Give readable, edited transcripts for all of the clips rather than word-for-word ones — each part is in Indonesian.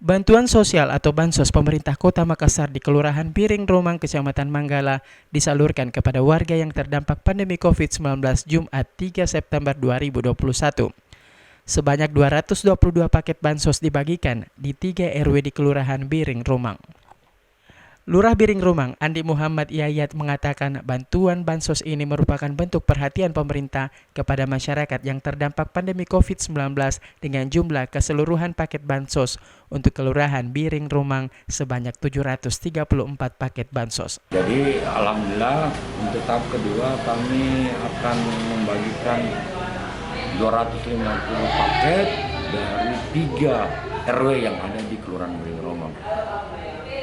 Bantuan sosial atau bansos pemerintah Kota Makassar di Kelurahan Biring Romang, Kecamatan Manggala disalurkan kepada warga yang terdampak pandemi COVID-19 Jumat 3 September 2021. Sebanyak 222 paket bansos dibagikan di 3 RW di Kelurahan Biring Romang. Lurah Biring Romang, Andi Muhammad Yayat mengatakan bantuan bansos ini merupakan bentuk perhatian pemerintah kepada masyarakat yang terdampak pandemi COVID-19 dengan jumlah keseluruhan paket bansos untuk Kelurahan Biring Romang sebanyak 734 paket bansos. Jadi alhamdulillah untuk tahap kedua kami akan membagikan 250 paket dari 3 RW yang ada di Kelurahan Biring Romang.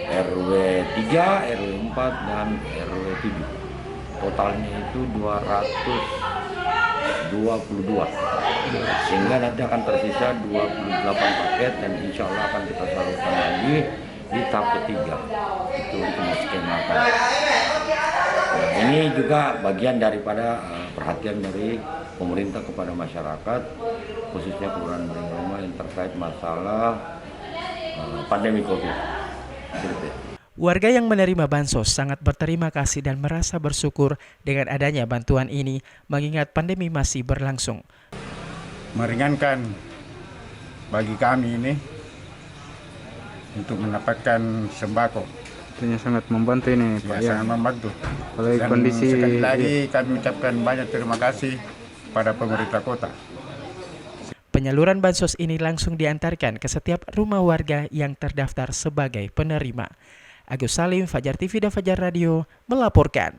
RW 3, RW 4, dan RW 7. Totalnya itu 222. Sehingga nanti akan tersisa 28 paket dan insya Allah akan kita salurkan lagi di tahap ketiga. Itu untuk skemakan. Nah, ini juga bagian daripada perhatian dari pemerintah kepada masyarakat, khususnya Kelurahan Biring Romang yang terkait masalah pandemi COVID. Warga yang menerima bansos sangat berterima kasih dan merasa bersyukur dengan adanya bantuan ini mengingat pandemi masih berlangsung. Meringankan bagi kami ini untuk mendapatkan sembako. Tentunya sangat membantu ini Pak. Ya, sangat membantu. Kalau Dan kondisi sekali lagi kami ucapkan banyak terima kasih pada pemerintah kota. Penyaluran bansos ini langsung diantarkan ke setiap rumah warga yang terdaftar sebagai penerima. Agus Salim, Fajar TV dan Fajar Radio melaporkan.